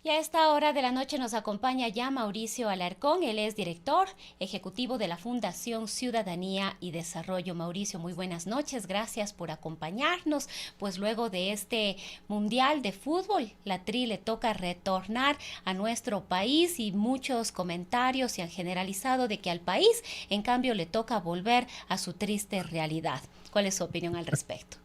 Y a esta hora de la noche nos acompaña ya Mauricio Alarcón. Él es director ejecutivo de la Fundación Ciudadanía y Desarrollo. Mauricio, muy buenas noches. Gracias por acompañarnos. Pues luego de este Mundial de Fútbol, la Tri le toca retornar a nuestro país y muchos comentarios se han generalizado de que al país, en cambio, le toca volver a su triste realidad. ¿Cuál es su opinión al respecto?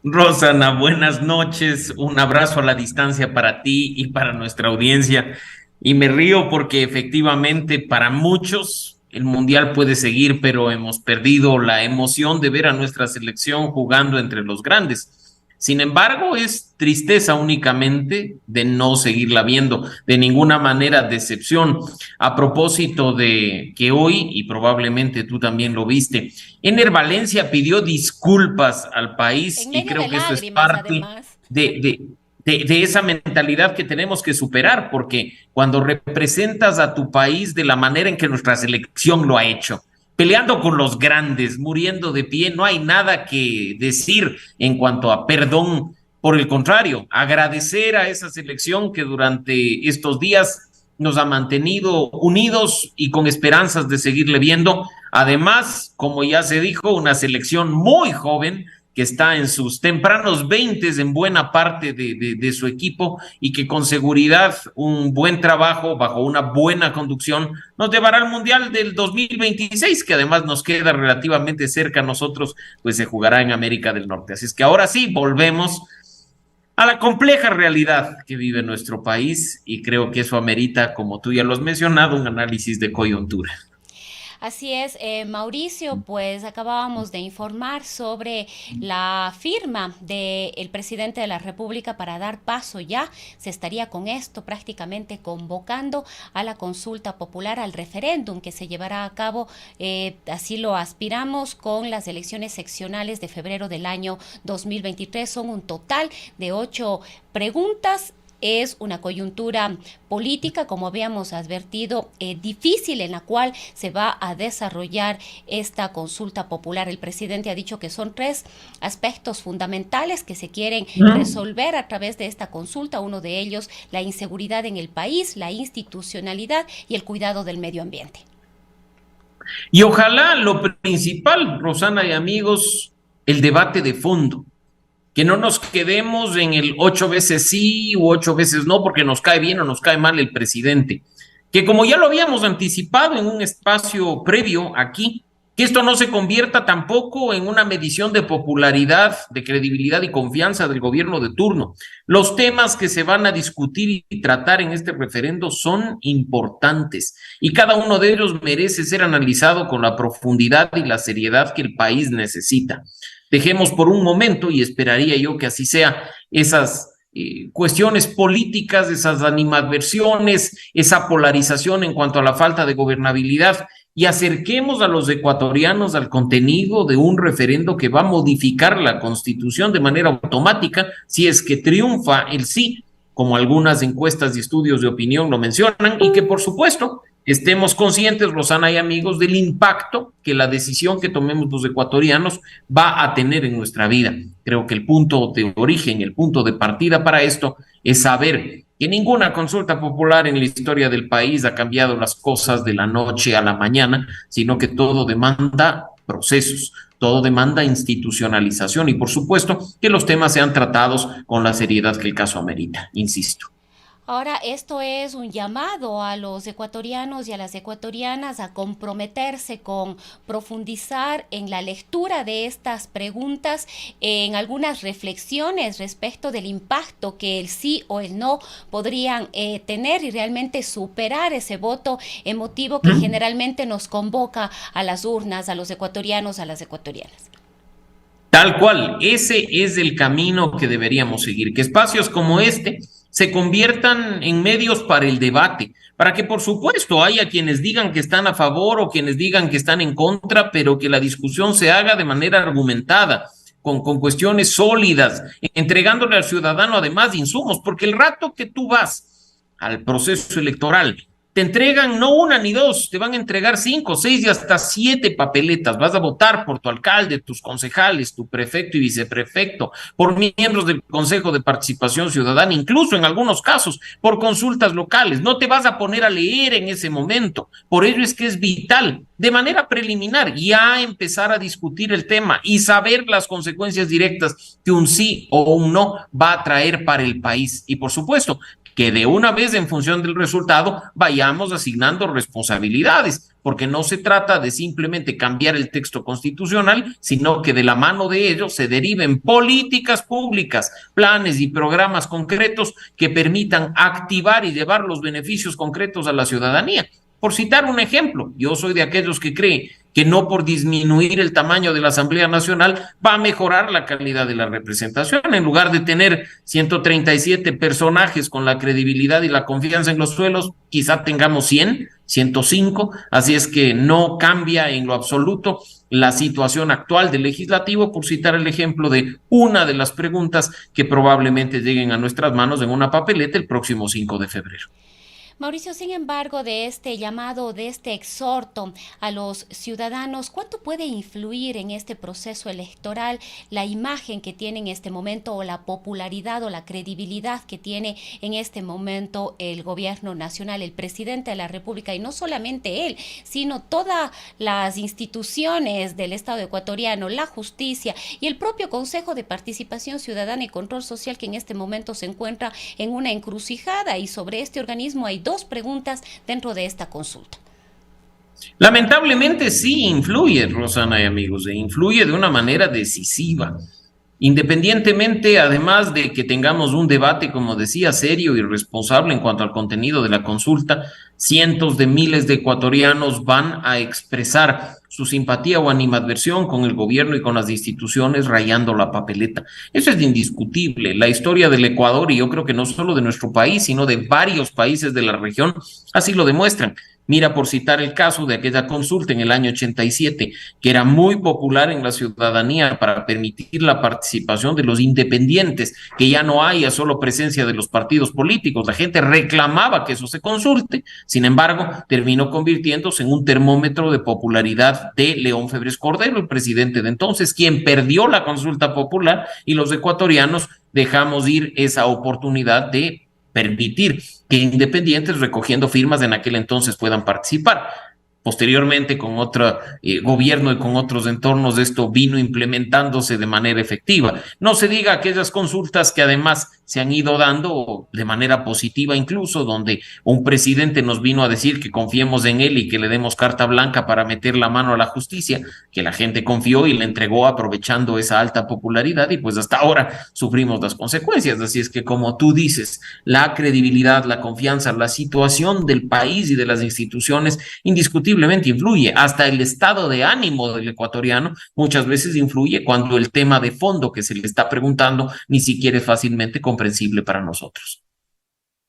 Rosana, buenas noches. Un abrazo a la distancia para ti y para nuestra audiencia. Y me río porque efectivamente para muchos el mundial puede seguir, pero hemos perdido la emoción de ver a nuestra selección jugando entre los grandes. Sin embargo, es tristeza únicamente de no seguirla viendo, de ninguna manera decepción. A propósito de que hoy, y probablemente tú también lo viste, Ener Valencia pidió disculpas al país En y medio de creo que eso es lágrimas, parte además. de, de, de esa mentalidad que tenemos que superar, porque cuando representas a tu país de la manera en que nuestra selección lo ha hecho, peleando con los grandes, muriendo de pie, no hay nada que decir en cuanto a perdón. Por el contrario, agradecer a esa selección que durante estos días nos ha mantenido unidos y con esperanzas de seguirle viendo. Además, como ya se dijo, una selección muy joven que está en sus tempranos veintes en buena parte de su equipo y que con seguridad un buen trabajo bajo una buena conducción nos llevará al Mundial del 2026, que además nos queda relativamente cerca a nosotros, pues se jugará en América del Norte. Así es que ahora sí, volvemos a la compleja realidad que vive nuestro país y creo que eso amerita, como tú ya lo has mencionado, un análisis de coyuntura. Así es, Mauricio, pues acabábamos de informar sobre la firma del presidente de la República para dar paso ya, se estaría con esto prácticamente convocando a la consulta popular, al referéndum que se llevará a cabo, así lo aspiramos, con las elecciones seccionales de febrero del año 2023. Son un total de 8 preguntas. Es una coyuntura política, como habíamos advertido, difícil, en la cual se va a desarrollar esta consulta popular. El presidente ha dicho que son 3 aspectos fundamentales que se quieren resolver a través de esta consulta. Uno de ellos, la inseguridad en el país, la institucionalidad y el cuidado del medio ambiente. Y ojalá lo principal, Rosana y amigos, el debate de fondo, que no nos quedemos en el 8 veces sí u 8 veces no, porque nos cae bien o nos cae mal el presidente. Que como ya lo habíamos anticipado en un espacio previo aquí, que esto no se convierta tampoco en una medición de popularidad, de credibilidad y confianza del gobierno de turno. Los temas que se van a discutir y tratar en este referendo son importantes y cada uno de ellos merece ser analizado con la profundidad y la seriedad que el país necesita. Dejemos por un momento, y esperaría yo que así sea, esas cuestiones políticas, esas animadversiones, esa polarización en cuanto a la falta de gobernabilidad y acerquemos a los ecuatorianos al contenido de un referendo que va a modificar la constitución de manera automática si es que triunfa el sí, como algunas encuestas y estudios de opinión lo mencionan, y que por supuesto estemos conscientes, Rosana y amigos, del impacto que la decisión que tomemos los ecuatorianos va a tener en nuestra vida. Creo que el punto de origen, el punto de partida para esto es saber que ninguna consulta popular en la historia del país ha cambiado las cosas de la noche a la mañana, sino que todo demanda procesos, todo demanda institucionalización y por supuesto que los temas sean tratados con la seriedad que el caso amerita, insisto. Ahora, esto es un llamado a los ecuatorianos y a las ecuatorianas a comprometerse con profundizar en la lectura de estas preguntas, en algunas reflexiones respecto del impacto que el sí o el no podrían tener y realmente superar ese voto emotivo que generalmente nos convoca a las urnas, a los ecuatorianos, a las ecuatorianas. Tal cual, ese es el camino que deberíamos seguir, que espacios como este se conviertan en medios para el debate, para que por supuesto haya quienes digan que están a favor o quienes digan que están en contra, pero que la discusión se haga de manera argumentada, con cuestiones sólidas, entregándole al ciudadano además insumos, porque el rato que tú vas al proceso electoral te entregan no una ni dos, te van a entregar 5, 6 y hasta 7 papeletas. Vas a votar por tu alcalde, tus concejales, tu prefecto y viceprefecto, por miembros del Consejo de Participación Ciudadana, incluso en algunos casos por consultas locales. No te vas a poner a leer en ese momento. Por ello es que es vital, de manera preliminar, ya empezar a discutir el tema y saber las consecuencias directas que un sí o un no va a traer para el país. Y por supuesto, que de una vez en función del resultado vayamos asignando responsabilidades, porque no se trata de simplemente cambiar el texto constitucional, sino que de la mano de ello se deriven políticas públicas, planes y programas concretos que permitan activar y llevar los beneficios concretos a la ciudadanía. Por citar un ejemplo, yo soy de aquellos que creen que no por disminuir el tamaño de la Asamblea Nacional va a mejorar la calidad de la representación. En lugar de tener 137 personajes con la credibilidad y la confianza en los suelos, quizá tengamos 100, 105, así es que no cambia en lo absoluto la situación actual del legislativo, por citar el ejemplo de una de las preguntas que probablemente lleguen a nuestras manos en una papeleta el próximo 5 de febrero. Mauricio, sin embargo, de este llamado, de este exhorto a los ciudadanos, ¿cuánto puede influir en este proceso electoral la imagen que tiene en este momento o la popularidad o la credibilidad que tiene en este momento el gobierno nacional, el presidente de la República, y no solamente él, sino todas las instituciones del Estado ecuatoriano, la justicia y el propio Consejo de Participación Ciudadana y Control Social, que en este momento se encuentra en una encrucijada? Y sobre este organismo hay dos preguntas dentro de esta consulta. Lamentablemente sí influye, Rosana y amigos, e influye de una manera decisiva. Independientemente, además de que tengamos un debate, como decía, serio y responsable en cuanto al contenido de la consulta, cientos de miles de ecuatorianos van a expresar su simpatía o animadversión con el gobierno y con las instituciones rayando la papeleta. Eso es indiscutible. La historia del Ecuador, y yo creo que no solo de nuestro país, sino de varios países de la región, así lo demuestran. Mira, por citar el caso de aquella consulta en el año 87, que era muy popular en la ciudadanía para permitir la participación de los independientes, que ya no haya solo presencia de los partidos políticos. La gente reclamaba que eso se consulte, sin embargo, terminó convirtiéndose en un termómetro de popularidad de León Febres Cordero, el presidente de entonces, quien perdió la consulta popular y los ecuatorianos dejamos ir esa oportunidad de permitir que independientes recogiendo firmas en aquel entonces puedan participar. Posteriormente, con otro gobierno y con otros entornos, esto vino implementándose de manera efectiva. No se diga aquellas consultas que además se han ido dando de manera positiva, incluso donde un presidente nos vino a decir que confiemos en él y que le demos carta blanca para meter la mano a la justicia, que la gente confió y le entregó aprovechando esa alta popularidad, y pues hasta ahora sufrimos las consecuencias. Así es que, como tú dices, la credibilidad, la confianza, la situación del país y de las instituciones indiscutiblemente influye. Hasta el estado de ánimo del ecuatoriano muchas veces influye cuando el tema de fondo que se le está preguntando ni siquiera es fácilmente comprensible para nosotros.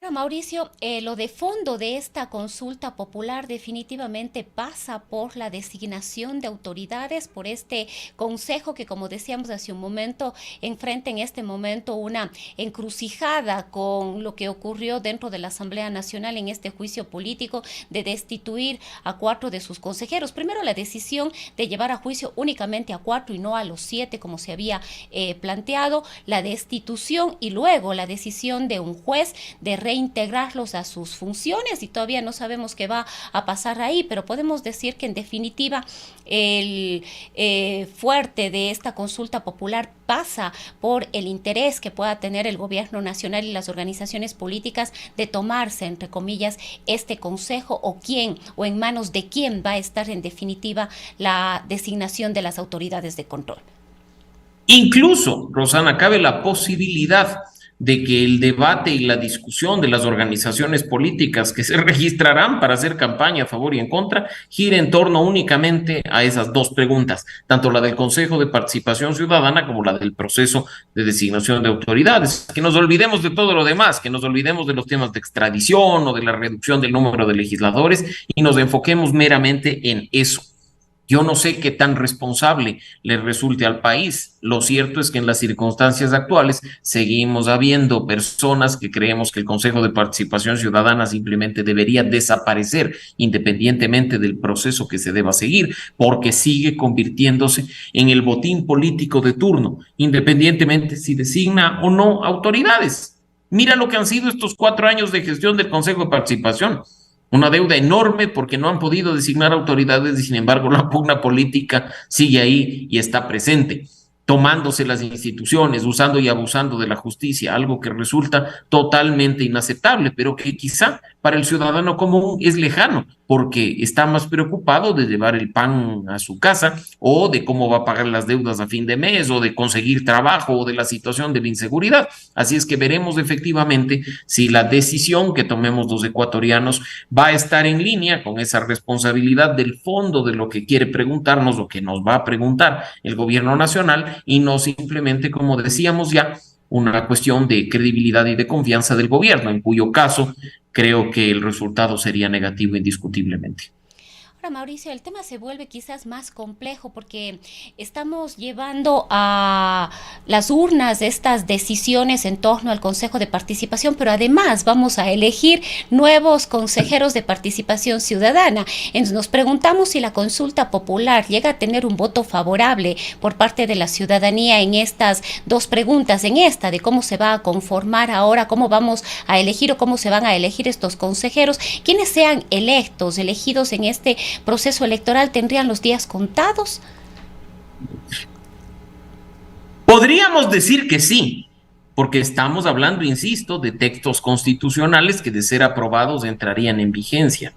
Mauricio, lo de fondo de esta consulta popular definitivamente pasa por la designación de autoridades, por este consejo que, como decíamos hace un momento, enfrenta en este momento una encrucijada con lo que ocurrió dentro de la Asamblea Nacional en este juicio político de destituir a 4 de sus consejeros. Primero, la decisión de llevar a juicio únicamente a 4 y no a los 7 como se había planteado, la destitución, y luego la decisión de un juez de reintegrarlos a sus funciones, y todavía no sabemos qué va a pasar ahí, pero podemos decir que en definitiva el fuerte de esta consulta popular pasa por el interés que pueda tener el gobierno nacional y las organizaciones políticas de tomarse, entre comillas, este consejo, o quién, o en manos de quién va a estar en definitiva la designación de las autoridades de control. Incluso, Rosana, cabe la posibilidad de que el debate y la discusión de las organizaciones políticas que se registrarán para hacer campaña a favor y en contra gire en torno únicamente a esas dos preguntas, tanto la del Consejo de Participación Ciudadana como la del proceso de designación de autoridades. Que nos olvidemos de todo lo demás, que nos olvidemos de los temas de extradición o de la reducción del número de legisladores y nos enfoquemos meramente en eso. Yo no sé qué tan responsable le resulte al país. Lo cierto es que en las circunstancias actuales seguimos habiendo personas que creemos que el Consejo de Participación Ciudadana simplemente debería desaparecer independientemente del proceso que se deba seguir, porque sigue convirtiéndose en el botín político de turno, independientemente si designa o no autoridades. Mira lo que han sido estos 4 años de gestión del Consejo de Participación. Una deuda enorme porque no han podido designar autoridades y sin embargo la pugna política sigue ahí y está presente, tomándose las instituciones, usando y abusando de la justicia, algo que resulta totalmente inaceptable, pero que quizá para el ciudadano común es lejano, porque está más preocupado de llevar el pan a su casa o de cómo va a pagar las deudas a fin de mes o de conseguir trabajo o de la situación de la inseguridad. Así es que veremos efectivamente si la decisión que tomemos los ecuatorianos va a estar en línea con esa responsabilidad del fondo de lo que quiere preguntarnos, lo que nos va a preguntar el gobierno nacional, y no simplemente, como decíamos ya, una cuestión de credibilidad y de confianza del gobierno, en cuyo caso creo que el resultado sería negativo indiscutiblemente. Ahora, Mauricio, el tema se vuelve quizás más complejo porque estamos llevando a las urnas estas decisiones en torno al Consejo de Participación, pero además vamos a elegir nuevos consejeros de participación ciudadana. Entonces nos preguntamos si la consulta popular llega a tener un voto favorable por parte de la ciudadanía en estas dos preguntas, en esta de cómo se va a conformar ahora, cómo vamos a elegir o cómo se van a elegir estos consejeros, quienes sean elegidos en este proceso electoral, ¿tendrían los días contados? Podríamos decir que sí, porque estamos hablando, insisto, de textos constitucionales que de ser aprobados entrarían en vigencia.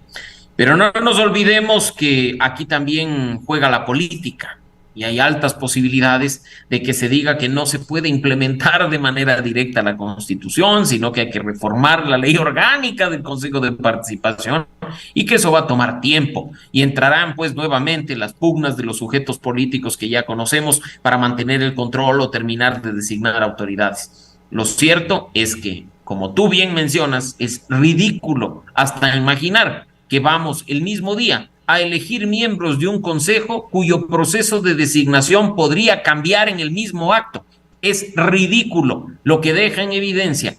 Pero no nos olvidemos que aquí también juega la política y hay altas posibilidades de que se diga que no se puede implementar de manera directa la Constitución, sino que hay que reformar la ley orgánica del Consejo de Participación y que eso va a tomar tiempo y entrarán pues nuevamente las pugnas de los sujetos políticos que ya conocemos para mantener el control o terminar de designar autoridades. Lo cierto es que, como tú bien mencionas, es ridículo hasta imaginar que vamos el mismo día a elegir miembros de un consejo cuyo proceso de designación podría cambiar en el mismo acto. Es ridículo, lo que deja en evidencia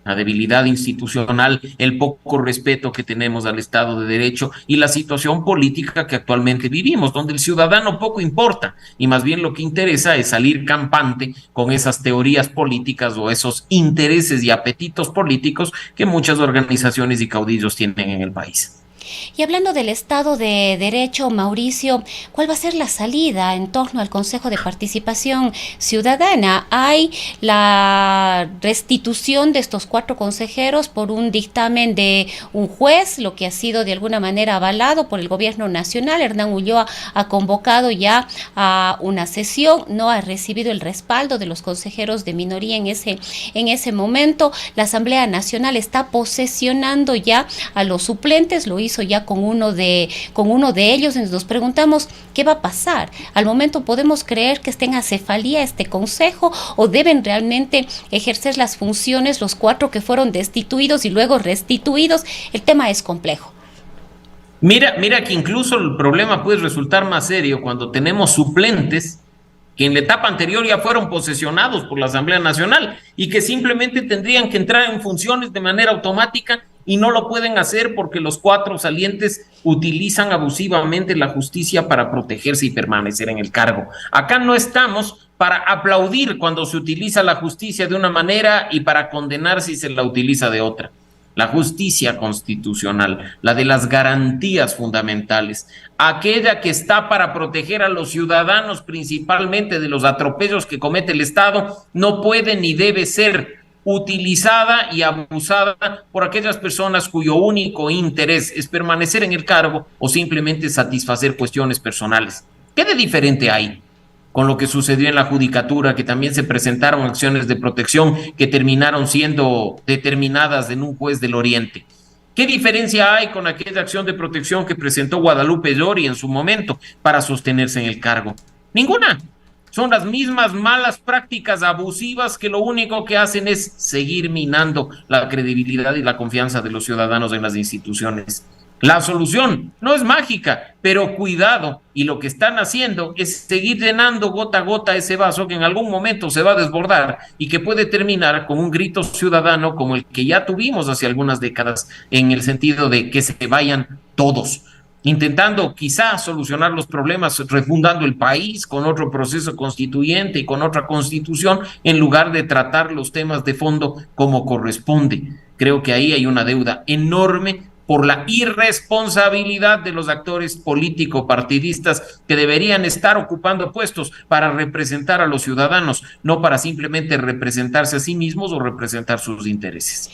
la debilidad institucional, el poco respeto que tenemos al Estado de Derecho y la situación política que actualmente vivimos, donde el ciudadano poco importa y más bien lo que interesa es salir campante con esas teorías políticas o esos intereses y apetitos políticos que muchas organizaciones y caudillos tienen en el país. Y hablando del Estado de Derecho, Mauricio, ¿cuál va a ser la salida en torno al Consejo de Participación Ciudadana? Hay la restitución de estos 4 consejeros por un dictamen de un juez, lo que ha sido de alguna manera avalado por el gobierno nacional. Hernán Ulloa ha convocado ya a una sesión, no ha recibido el respaldo de los consejeros de minoría en ese momento. La Asamblea Nacional está posesionando ya a los suplentes, lo hizo ya con uno de ellos. Nos preguntamos qué va a pasar. Al momento podemos creer que esté en acefalía este consejo o deben realmente ejercer las funciones los 4 que fueron destituidos y luego restituidos. El tema es complejo. Mira que incluso el problema puede resultar más serio cuando tenemos suplentes que en la etapa anterior ya fueron posesionados por la Asamblea Nacional y que simplemente tendrían que entrar en funciones de manera automática y no lo pueden hacer porque los 4 salientes utilizan abusivamente la justicia para protegerse y permanecer en el cargo. Acá no estamos para aplaudir cuando se utiliza la justicia de una manera y para condenar si se la utiliza de otra. La justicia constitucional, la de las garantías fundamentales, aquella que está para proteger a los ciudadanos principalmente de los atropellos que comete el Estado, no puede ni debe ser utilizada y abusada por aquellas personas cuyo único interés es permanecer en el cargo o simplemente satisfacer cuestiones personales. ¿Qué de diferente hay con lo que sucedió en la judicatura, que también se presentaron acciones de protección que terminaron siendo determinadas en un juez del Oriente? ¿Qué diferencia hay con aquella acción de protección que presentó Guadalupe Llori en su momento para sostenerse en el cargo? Ninguna. Son las mismas malas prácticas abusivas que lo único que hacen es seguir minando la credibilidad y la confianza de los ciudadanos en las instituciones. La solución no es mágica, pero cuidado, y lo que están haciendo es seguir llenando gota a gota ese vaso que en algún momento se va a desbordar y que puede terminar con un grito ciudadano como el que ya tuvimos hace algunas décadas, en el sentido de que se vayan todos, intentando quizás solucionar los problemas refundando el país con otro proceso constituyente y con otra constitución, en lugar de tratar los temas de fondo como corresponde. Creo que ahí hay una deuda enorme por la irresponsabilidad de los actores político-partidistas que deberían estar ocupando puestos para representar a los ciudadanos, no para simplemente representarse a sí mismos o representar sus intereses.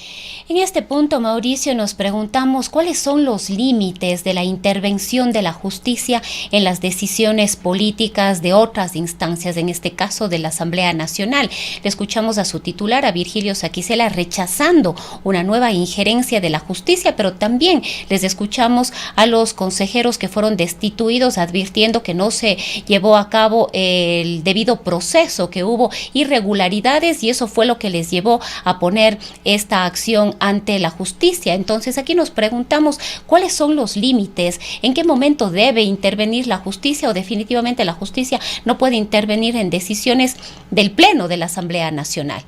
En este punto, Mauricio, nos preguntamos cuáles son los límites de la intervención de la justicia en las decisiones políticas de otras instancias, en este caso de la Asamblea Nacional. Le escuchamos a su titular, a Virgilio Saquicela, rechazando una nueva injerencia de la justicia, pero también les escuchamos a los consejeros que fueron destituidos, advirtiendo que no se llevó a cabo el debido proceso, que hubo irregularidades y eso fue lo que les llevó a poner esta acción ante la justicia. Entonces aquí nos preguntamos cuáles son los límites, en qué momento debe intervenir la justicia, o definitivamente la justicia no puede intervenir en decisiones del Pleno de la Asamblea Nacional.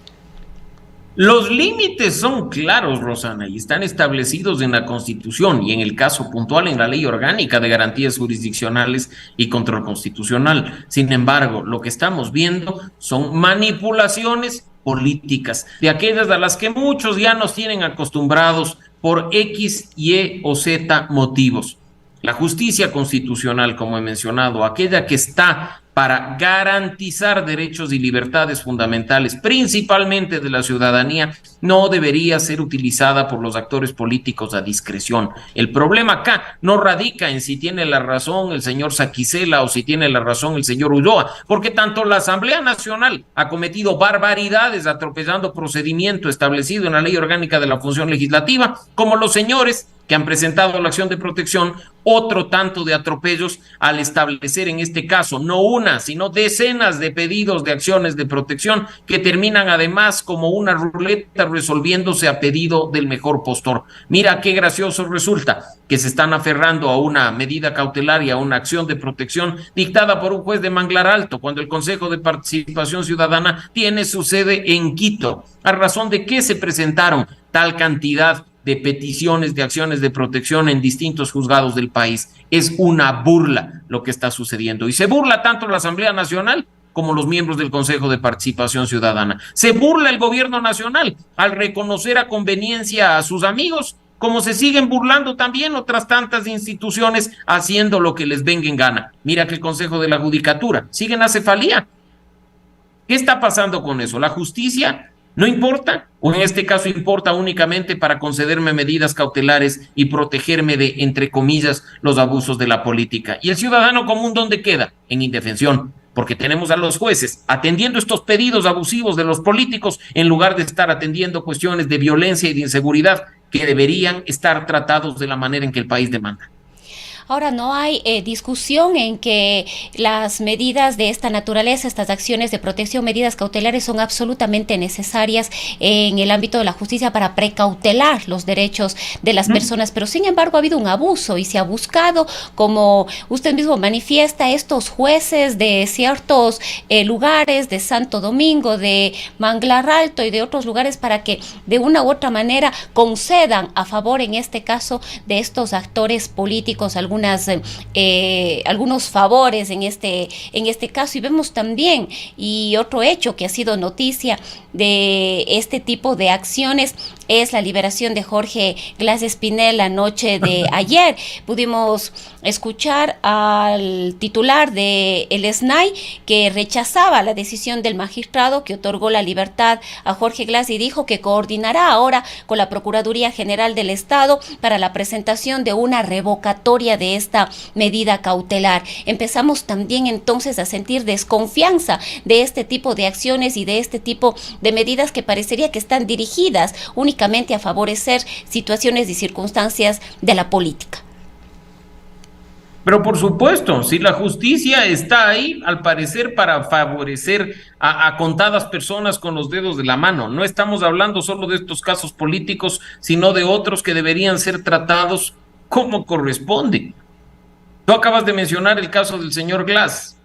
Los límites son claros, Rosana, y están establecidos en la Constitución y en el caso puntual en la Ley Orgánica de Garantías Jurisdiccionales y Control Constitucional. Sin embargo, lo que estamos viendo son manipulaciones políticas, de aquellas a las que muchos ya nos tienen acostumbrados por X, Y o Z motivos. La justicia constitucional, como he mencionado, aquella que está para garantizar derechos y libertades fundamentales, principalmente de la ciudadanía, no debería ser utilizada por los actores políticos a discreción. El problema acá no radica en si tiene la razón el señor Saquicela o si tiene la razón el señor Ulloa, porque tanto la Asamblea Nacional ha cometido barbaridades atropellando procedimiento establecido en la Ley Orgánica de la Función Legislativa, como los señores que han presentado la acción de protección, otro tanto de atropellos al establecer en este caso no una, sino decenas de pedidos de acciones de protección que terminan además como una ruleta resolviéndose a pedido del mejor postor. Mira qué gracioso resulta que se están aferrando a una medida cautelar y a una acción de protección dictada por un juez de Manglar Alto, cuando el Consejo de Participación Ciudadana tiene su sede en Quito. ¿A razón de qué se presentaron tal cantidad de peticiones de acciones de protección en distintos juzgados del país? Es una burla lo que está sucediendo, y se burla tanto la Asamblea Nacional como los miembros del Consejo de Participación Ciudadana. Se burla el gobierno nacional al reconocer a conveniencia a sus amigos, como se siguen burlando también otras tantas instituciones haciendo lo que les venga en gana. Mira que el Consejo de la Judicatura sigue en acefalía. ¿Qué está pasando con eso? ¿La justicia no importa? ¿O en este caso importa únicamente para concederme medidas cautelares y protegerme de, entre comillas, los abusos de la política? ¿Y el ciudadano común dónde queda? En indefensión, porque tenemos a los jueces atendiendo estos pedidos abusivos de los políticos en lugar de estar atendiendo cuestiones de violencia y de inseguridad que deberían estar tratados de la manera en que el país demanda. Ahora, no hay discusión en que las medidas de esta naturaleza, estas acciones de protección, medidas cautelares, son absolutamente necesarias en el ámbito de la justicia para precautelar los derechos de las personas, pero sin embargo ha habido un abuso y se ha buscado, como usted mismo manifiesta, estos jueces de ciertos lugares de Santo Domingo, de Manglar Alto y de otros lugares, para que de una u otra manera concedan a favor, en este caso, de estos actores políticos algunos favores en este caso. Y vemos también, y otro hecho que ha sido noticia de este tipo de acciones, es la liberación de Jorge Glass Espinel la noche de ayer. Pudimos escuchar al titular de el SNAI que rechazaba la decisión del magistrado que otorgó la libertad a Jorge Glass y dijo que coordinará ahora con la Procuraduría General del Estado para la presentación de una revocatoria de esta medida cautelar. Empezamos también entonces a sentir desconfianza de este tipo de acciones y de este tipo de medidas que parecería que están dirigidas únicamente a favorecer situaciones y circunstancias de la política. Pero por supuesto, si la justicia está ahí, al parecer, para favorecer a contadas personas con los dedos de la mano. No estamos hablando solo de estos casos políticos, sino de otros que deberían ser tratados como corresponde. Tú acabas de mencionar el caso del señor Glass.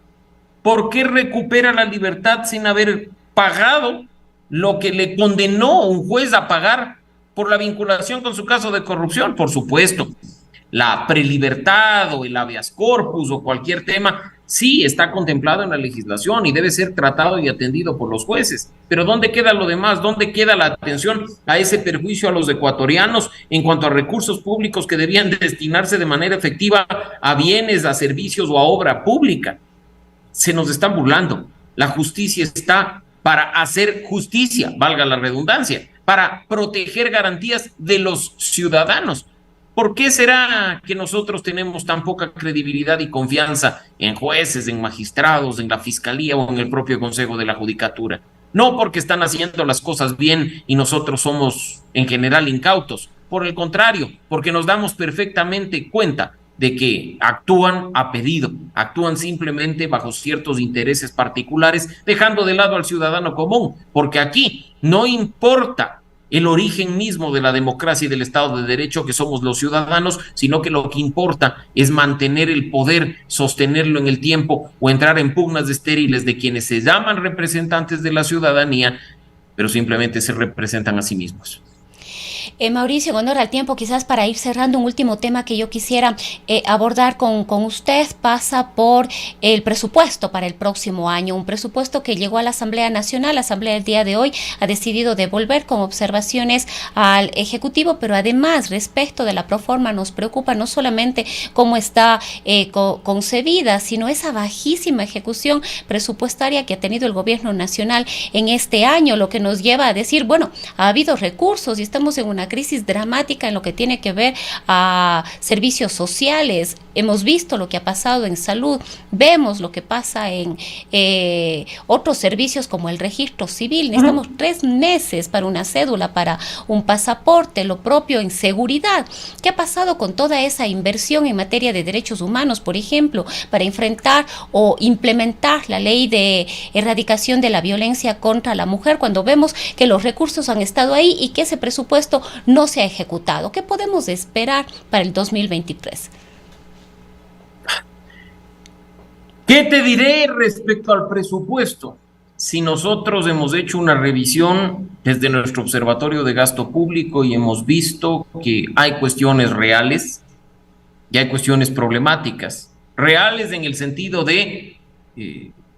¿Por qué recupera la libertad sin haber pagado lo que le condenó un juez a pagar por la vinculación con su caso de corrupción? Por supuesto, la prelibertad o el habeas corpus o cualquier tema sí está contemplado en la legislación y debe ser tratado y atendido por los jueces. Pero ¿dónde queda lo demás? ¿Dónde queda la atención a ese perjuicio a los ecuatorianos en cuanto a recursos públicos que debían destinarse de manera efectiva a bienes, a servicios o a obra pública? Se nos están burlando. La justicia está para hacer justicia, valga la redundancia, para proteger garantías de los ciudadanos. ¿Por qué será que nosotros tenemos tan poca credibilidad y confianza en jueces, en magistrados, en la fiscalía o en el propio Consejo de la Judicatura? No porque están haciendo las cosas bien y nosotros somos en general incautos. Por el contrario, porque nos damos perfectamente cuenta de que actúan a pedido, actúan simplemente bajo ciertos intereses particulares, dejando de lado al ciudadano común, porque aquí no importa el origen mismo de la democracia y del Estado de Derecho, que somos los ciudadanos, sino que lo que importa es mantener el poder, sostenerlo en el tiempo o entrar en pugnas estériles de quienes se llaman representantes de la ciudadanía, pero simplemente se representan a sí mismos. Mauricio, en honor al tiempo, quizás para ir cerrando, un último tema que yo quisiera abordar con usted pasa por el presupuesto para el próximo año, un presupuesto que llegó a la Asamblea Nacional. La Asamblea el día de hoy ha decidido devolver con observaciones al Ejecutivo, pero además respecto de la proforma nos preocupa no solamente cómo está concebida, sino esa bajísima ejecución presupuestaria que ha tenido el gobierno nacional en este año, lo que nos lleva a decir, bueno, ha habido recursos y estamos en una crisis dramática en lo que tiene que ver a servicios sociales. Hemos visto lo que ha pasado en salud, vemos lo que pasa en otros servicios como el registro civil. Necesitamos 3 meses para una cédula, para un pasaporte, lo propio en seguridad. ¿Qué ha pasado con toda esa inversión en materia de derechos humanos, por ejemplo, para enfrentar o implementar la ley de erradicación de la violencia contra la mujer, cuando vemos que los recursos han estado ahí y que ese presupuesto no se ha ejecutado? ¿Qué podemos esperar para el 2023? ¿Qué te diré respecto al presupuesto? Si nosotros hemos hecho una revisión desde nuestro Observatorio de Gasto Público y hemos visto que hay cuestiones reales y hay cuestiones problemáticas. Reales en el sentido de,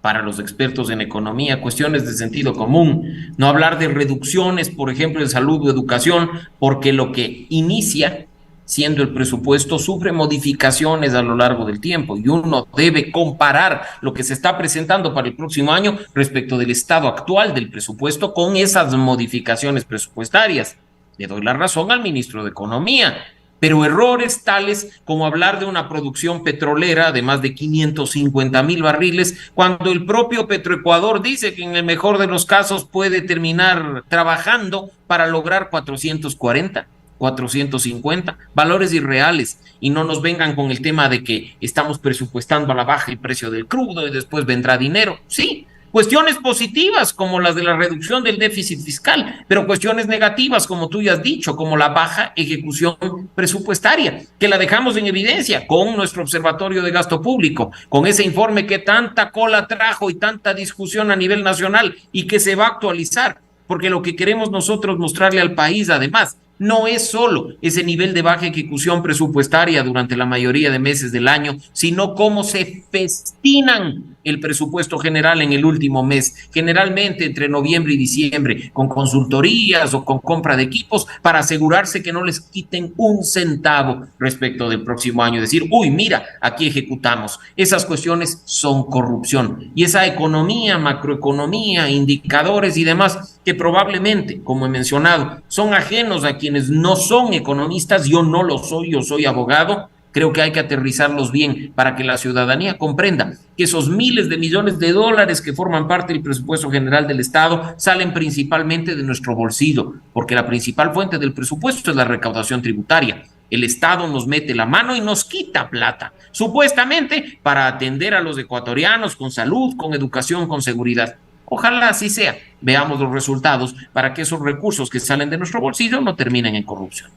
para los expertos en economía, cuestiones de sentido común. No hablar de reducciones, por ejemplo, en salud o educación, porque lo que inicia siendo el presupuesto sufre modificaciones a lo largo del tiempo y uno debe comparar lo que se está presentando para el próximo año respecto del estado actual del presupuesto con esas modificaciones presupuestarias. Le doy la razón al ministro de Economía, pero errores tales como hablar de una producción petrolera de más de 550,000 barriles, cuando el propio Petroecuador dice que en el mejor de los casos puede terminar trabajando para lograr 440. 450, valores irreales, y no nos vengan con el tema de que estamos presupuestando a la baja el precio del crudo y después vendrá dinero. Sí, cuestiones positivas como las de la reducción del déficit fiscal, pero cuestiones negativas, como tú ya has dicho, como la baja ejecución presupuestaria, que la dejamos en evidencia con nuestro Observatorio de Gasto Público, con ese informe que tanta cola trajo y tanta discusión a nivel nacional y que se va a actualizar, porque lo que queremos nosotros mostrarle al país, además, no es solo ese nivel de baja ejecución presupuestaria durante la mayoría de meses del año, sino cómo se festinan el presupuesto general en el último mes, generalmente entre noviembre y diciembre, con consultorías o con compra de equipos para asegurarse que no les quiten un centavo respecto del próximo año. Decir, uy, mira, aquí ejecutamos. Esas cuestiones son corrupción. Y esa economía, macroeconomía, indicadores y demás, que probablemente, como he mencionado, son ajenos a quienes no son economistas. Yo no lo soy, yo soy abogado. Creo que hay que aterrizarlos bien para que la ciudadanía comprenda que esos miles de millones de dólares que forman parte del presupuesto general del Estado salen principalmente de nuestro bolsillo, porque la principal fuente del presupuesto es la recaudación tributaria. El Estado nos mete la mano y nos quita plata, supuestamente para atender a los ecuatorianos con salud, con educación, con seguridad. Ojalá así sea. Veamos los resultados para que esos recursos que salen de nuestro bolsillo no terminen en corrupción.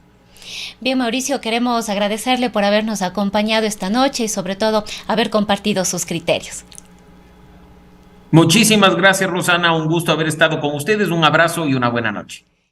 Bien, Mauricio, queremos agradecerle por habernos acompañado esta noche y sobre todo haber compartido sus criterios. Muchísimas gracias, Rosana. Un gusto haber estado con ustedes. Un abrazo y una buena noche.